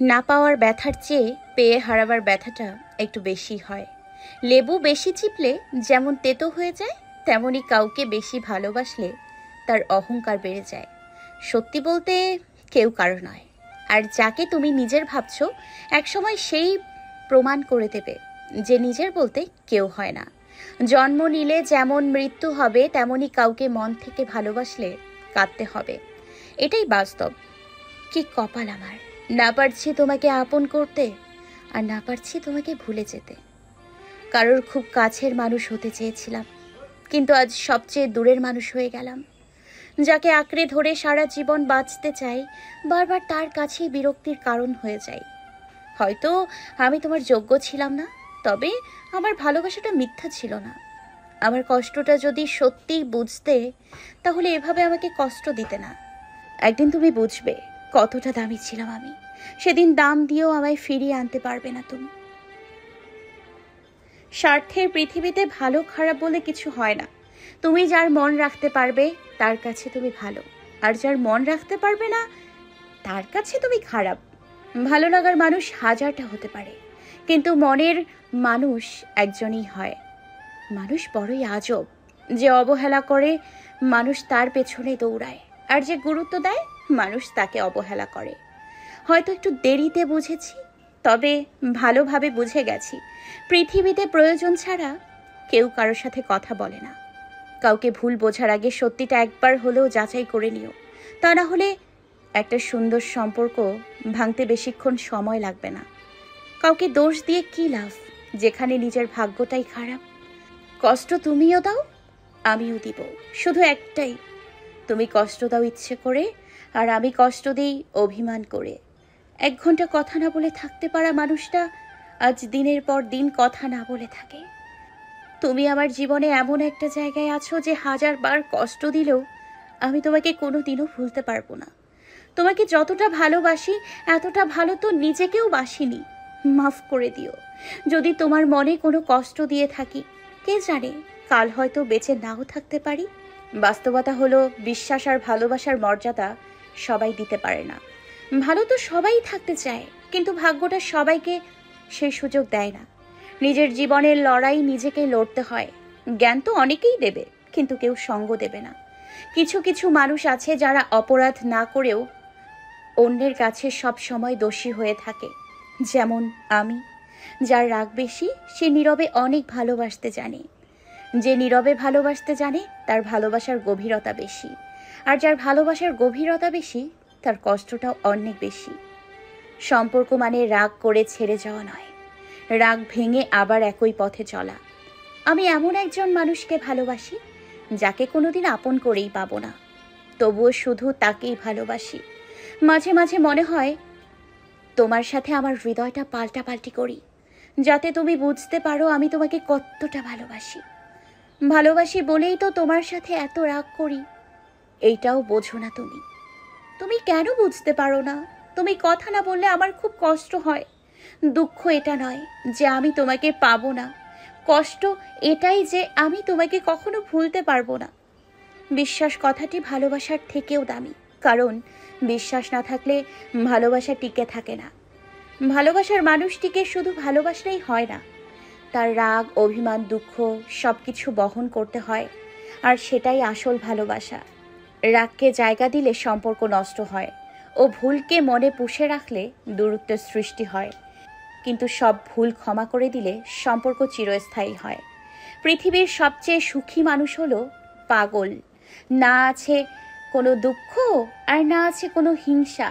না পাওয়ার ব্যথার চেয়ে পেয়ে হারাবার ব্যথাটা একটু বেশি হয়। লেবু বেশি চিপলে যেমন তেতো হয়ে যায়, তেমনি কাউকে বেশি ভালোবাসলে তার অহংকার বেড়ে যায়। সত্যি বলতে কেউ কারো নয়, আর যাকে তুমি নিজের ভাবছো একসময় সেই প্রমাণ করে দেবে যে নিজের বলতে কেউ হয় না। জন্ম নিলে যেমন মৃত্যু হবে, তেমনি কাউকে মন থেকে ভালোবাসলে কাঁদতে হবে। এটাই বাস্তব। কি কপাল আমার, না পারছি তোমাকে আপন করতে, আর না পারছি তোমাকে ভুলে যেতে। কারোর খুব কাছের মানুষ হতে চেয়েছিলাম, কিন্তু আজ সবচেয়ে দূরের মানুষ হয়ে গেলাম। যাকে আঁকড়ে ধরে সারা জীবন বাঁচতে চাই, বারবার তার কাছেই বিরক্তির কারণ হয়ে যাই। হয়তো আমি তোমার যোগ্য ছিলাম না, তবে আমার ভালোবাসাটা মিথ্যা ছিল না। আমার কষ্টটা যদি সত্যিই বুঝতে, তাহলে এভাবে আমাকে কষ্ট দিতে না। একদিন তুমি বুঝবে কতটা দামি ছিলাম আমি। সেদিন দাম দিয়েও আমায় ফিরিয়ে আনতে পারবে না তুমি। স্বার্থের পৃথিবীতে ভালো খারাপ বলে কিছু হয় না। তুমি যার মন রাখতে পারবে তার কাছে তুমি ভালো, আর যার মন রাখতে পারবে না তার কাছে তুমি খারাপ। ভালো লাগার মানুষ হাজারটা হতে পারে, কিন্তু মনের মানুষ একজনই হয়। মানুষ বড়ই আজব, যে অবহেলা করে মানুষ তার পেছনে দৌড়ায়, আর যে গুরুত্ব দেয় মানুষ তাকে অবহেলা করে। হয়তো একটু দেরিতে বুঝেছি, তবে ভালোভাবে বুঝে গেছি পৃথিবীতে প্রয়োজন ছাড়া কেউ কারোর সাথে কথা বলে না। কাউকে ভুল বোঝার আগে সত্যিটা একবার হলেও যাচাই করে নিও, তা না হলে একটা সুন্দর সম্পর্ক ভাঙতে বেশিক্ষণ সময় লাগবে না। কাউকে দোষ দিয়ে কি লাভ, যেখানে নিজের ভাগ্যটাই খারাপ। কষ্ট তুমিও দাও, আমিও দিব, শুধু একটাই, তুমি কষ্ট দাও ইচ্ছে করে, আর আমি কষ্ট দিই অভিমান করে। 1 ঘন্টা কথা না বলে থাকতে পারা মানুষটা আজ দিনের পর দিন কথা না বলে থাকে। তুমি আমার জীবনে এমন একটা জায়গায় আছো যে 1000বার কষ্ট দিলেও আমি তোমাকে কোনোদিনও ভুলতে পারবো না। তোমাকে যতটা ভালোবাসি, এতটা ভালো তো নিজেকেও বাসিনি। মাফ করে দিও যদি তোমার মনে কোনো কষ্ট দিয়ে থাকি। কে জানে, কাল হয়তো বেঁচে নাও থাকতে পারি। বাস্তবতা হলো, বিশ্বাস আর ভালোবাসার মর্যাদা সবাই দিতে পারে না। ভালো তো সবাই থাকতে চায়, কিন্তু ভাগ্যটা সবাইকে সেই সুযোগ দেয় না। নিজের জীবনের লড়াই নিজেকে লড়তে হয়। জ্ঞান তো অনেকেই দেবে, কিন্তু কেউ সঙ্গ দেবে না। কিছু কিছু মানুষ আছে যারা অপরাধ না করেও অন্যের কাছে সব সময় দোষী হয়ে থাকে। যেমন আমি। যার রাগ বেশি সে নীরবে অনেক ভালোবাসতে জানে। যে নীরবে ভালোবাসতে জানে তার ভালোবাসার গভীরতা বেশি, আর যার ভালোবাসার গভীরতা বেশি তার কষ্টটাও অনেক বেশি। সম্পর্ক মানে রাগ করে ছেড়ে যাওয়া নয়, রাগ ভেঙে আবার একই পথে চলা। আমি এমন একজন মানুষকে ভালোবাসি যাকে কোনোদিন আপন করেই পাবো না, তবুও শুধু তাকেই ভালোবাসি। মাঝে মাঝে মনে হয় তোমার সাথে আমার হৃদয়টা পাল্টাপাল্টি করি, যাতে তুমি বুঝতে পারো আমি তোমাকে কতটা ভালোবাসি। ভালোবাসি বলেই তো তোমার সাথে এত রাগ করি। এইটাও বোঝো না তুমি। তুমি কেন বুঝতে পারো না? তুমি কথা না বললে আমার খুব কষ্ট হয়। দুঃখ এটা নয় যে আমি তোমাকে পাবো না, কষ্ট এটাই যে আমি তোমাকে কখনো ভুলতে পারবো না। বিশ্বাস কথাটি ভালোবাসার থেকেও দামি, কারণ বিশ্বাস না থাকলে ভালোবাসা টিকে থাকে না। ভালোবাসার মানুষটিকে শুধু ভালোবাসলেই হয় না, তার রাগ, অভিমান, দুঃখ সবকিছু বহন করতে হয়, আর সেটাই আসল ভালোবাসা। রাগকে জায়গা দিলে সম্পর্ক নষ্ট হয়, ও ভুলকে মনে পুষে রাখলে দূরত্বের সৃষ্টি হয়। কিন্তু সব ভুল ক্ষমা করে দিলে সম্পর্ক চিরস্থায়ী হয়। পৃথিবীর সবচেয়ে সুখী মানুষ হলো পাগল। না আছে কোনো দুঃখ, আর না আছে কোনো হিংসা,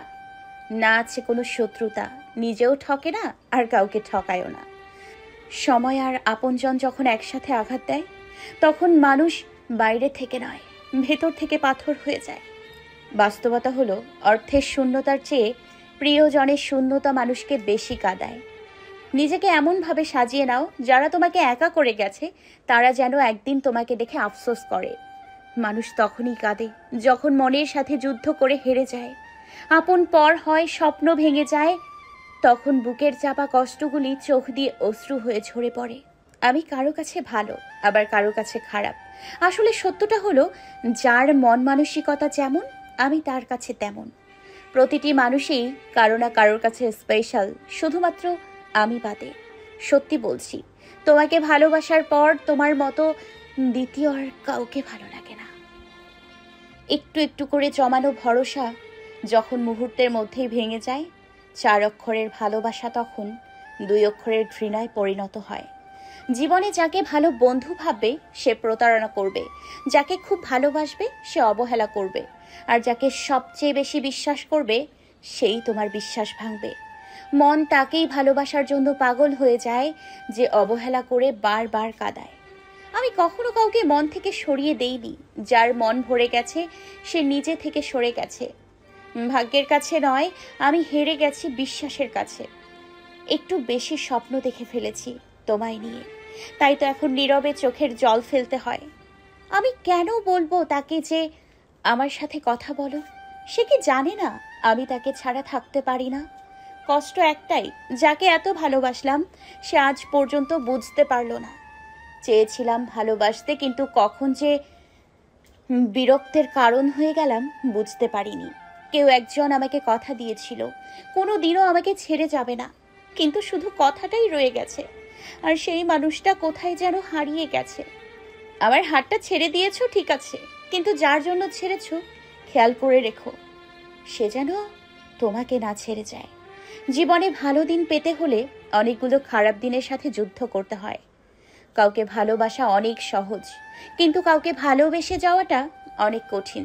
না আছে কোনো শত্রুতা। নিজেও ঠকে না, আর কাউকে ঠকায়ও না। সময় আর আপনজন যখন একসাথে আঘাত দেয়, তখন মানুষ বাইরে থেকে নয়, ভেতর থেকে পাথর হয়ে যায়। বাস্তবতা হলো, অর্থের শূন্যতার চেয়ে প্রিয়জনের শূন্যতা মানুষকে বেশি কাঁদায়। নিজেকে এমনভাবে সাজিয়ে নাও, যারা তোমাকে একা করে গেছে তারা যেন একদিন তোমাকে দেখে আফসোস করে। মানুষ তখনই কাঁদে যখন মনের সাথে যুদ্ধ করে হেরে যায়, আপন পর হয়, স্বপ্ন ভেঙে যায়। তখন বুকের চাপা কষ্টগুলি চোখ দিয়ে অশ্রু হয়ে ঝরে পড়ে। আমি কারো কাছে ভালো, আবার কারো কাছে খারাপ। আসলে সত্যটা হলো, যার মন মানসিকতা যেমন আমি তার কাছে তেমন। প্রতিটি মানুষই কারো না কারোর কাছে স্পেশাল, শুধুমাত্র আমি বাদে। সত্যি বলছি, তোমাকে ভালোবাসার পর তোমার মতো দ্বিতীয় আর কাউকে ভালো লাগে না। একটু একটু করে জমানো ভরসা যখন মুহূর্তের মধ্যেই ভেঙে যায়, 4 অক্ষরের ভালোবাসা তখন 2 অক্ষরের ঘৃণায় পরিণত হয়। জীবনে যাকে ভালো বন্ধু ভাববে সে প্রতারণা করবে, যাকে খুব ভালোবাসবে সে অবহেলা করবে, আর যাকে সবচেয়ে বেশি বিশ্বাস করবে সেই তোমার বিশ্বাস ভাঙবে। মন তাকেই ভালোবাসার জন্য পাগল হয়ে যায় যে অবহেলা করে বারবার কাঁদায়। আমি কখনো কাউকে মন থেকে সরিয়ে দেইনি। যার মন ভরে গেছে সে নিজে থেকে সরে গেছে। ভাগ্যের কাছে নয়, আমি হেরে গেছি বিশ্বাসের কাছে। একটু বেশি স্বপ্ন দেখে ফেলেছি তোমায় নিয়ে, তাই তো এখন নীরবে চোখের জল ফেলতে হয়। আমি কেন বলবো তাকে যে আমার সাথে কথা বলো? সে কি জানে না আমি তাকে ছাড়া থাকতে পারি না? কষ্ট একটাই, যাকে এত ভালোবাসলাম সে আজ পর্যন্ত বুঝতে পারলো না। চেয়েছিলাম ভালোবাসতে, কিন্তু কখন যে বিরক্তের কারণ হয়ে গেলাম বুঝতে পারিনি। কেউ একজন আমাকে কথা দিয়েছিল কোনো দিনও আমাকে ছেড়ে যাবে না, কিন্তু শুধু কথাটাই রয়ে গেছে। আর সেই মানুষটা কোথায় যেন হারিয়ে গেছে। আমার হাতটা ছেড়ে দিয়েছো ঠিক আছে, কিন্তু যার জন্য ছেড়েছো খেয়াল করে রেখো সে যেন তোমাকে না ছেড়ে যায়। জীবনে ভালো দিন পেতে হলে অনেকগুলো খারাপ দিনের সাথে যুদ্ধ করতে হয়। কাউকে ভালোবাসা অনেক সহজ, কিন্তু কাউকে ভালোবেসে যাওয়াটা অনেক কঠিন।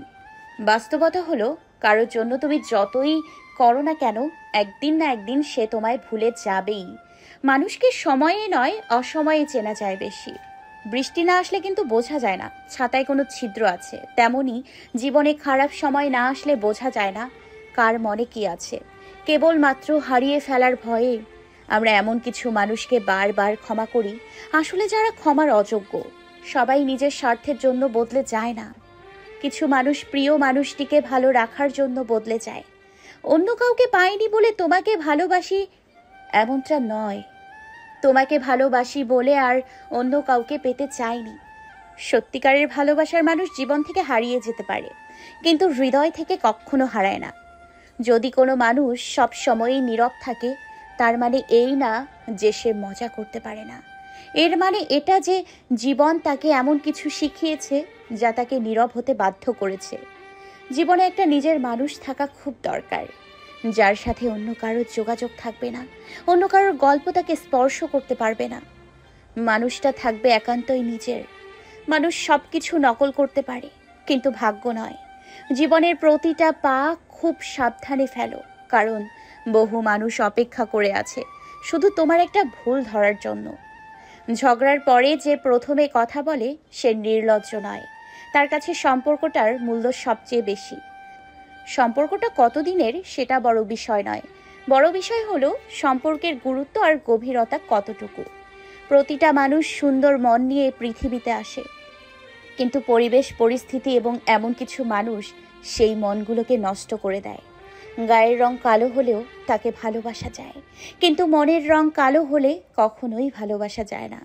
বাস্তবতা হলো, কারোর জন্য তুমি যতই করো না কেন একদিন না একদিন সে তোমায় ভুলে যাবেই। মানুষকে সময়ে নয় অসময়ে চেনা যায় বেশি। বৃষ্টি না আসলে কিন্তু বোঝা যায় না ছাতায় কোনো ছিদ্র আছে, তেমনি জীবনে খারাপ সময় না আসলে বোঝা যায় না কার মনে কি আছে। কেবলমাত্র হারিয়ে ফেলার ভয়ে আমরা এমন কিছু মানুষকে বারবার ক্ষমা করি, আসলে যারা ক্ষমার অযোগ্য। সবাই নিজের স্বার্থের জন্য বদলে যায় না। কিছু মানুষ প্রিয় মানুষটিকে ভালো রাখার জন্য বদলে যায়। অন্য কাউকে পাইনি বলে তোমাকে ভালোবাসি এমনটা নয়। তোমাকে ভালোবাসি বলে আর অন্য কাউকে পেতে চাইনি। সত্যিকারের ভালোবাসার মানুষ জীবন থেকে হারিয়ে যেতে পারে, কিন্তু হৃদয় থেকে কখনো হারায় না। যদি কোনো মানুষ সব সময়ই নীরব থাকে, তার মানে এই না যে সে মজা করতে পারে না। এর মানে এটা যে জীবন তাকে এমন কিছু শিখিয়েছে যা তাকে নীরব হতে বাধ্য করেছে। জীবনে একটা নিজের মানুষ থাকা খুব দরকার, যার সাথে অন্য কারোর যোগাযোগ থাকবে না, অন্য কারোর গল্প তাকে স্পর্শ করতে পারবে না। মানুষটা থাকবে একান্তই নিজের। মানুষ সব কিছু নকল করতে পারে, কিন্তু ভাগ্য নয়। জীবনের প্রতিটা পা খুব সাবধানে ফেলো, কারণ বহু মানুষ অপেক্ষা করে আছে শুধু তোমার একটা ভুল ধরার জন্য। ঝগড়ার পরে যে প্রথমে কথা বলে সে নির্লজ্জ নয়, তার কাছে সম্পর্কটার মূল্য সবচেয়ে বেশি। সম্পর্কটা কতদিনের সেটা বড় বিষয় নয়, বড় বিষয় হলো সম্পর্কের গুরুত্ব আর গভীরতা কতটুকু। প্রতিটা মানুষ সুন্দর মন নিয়ে পৃথিবীতে আসে, কিন্তু পরিবেশ পরিস্থিতি এবং এমন কিছু মানুষ সেই মনগুলোকে নষ্ট করে দেয়। গায়ের রং কালো হলেও তাকে ভালোবাসা যায়, কিন্তু মনের রং কালো হলে কখনোই ভালোবাসা যায় না।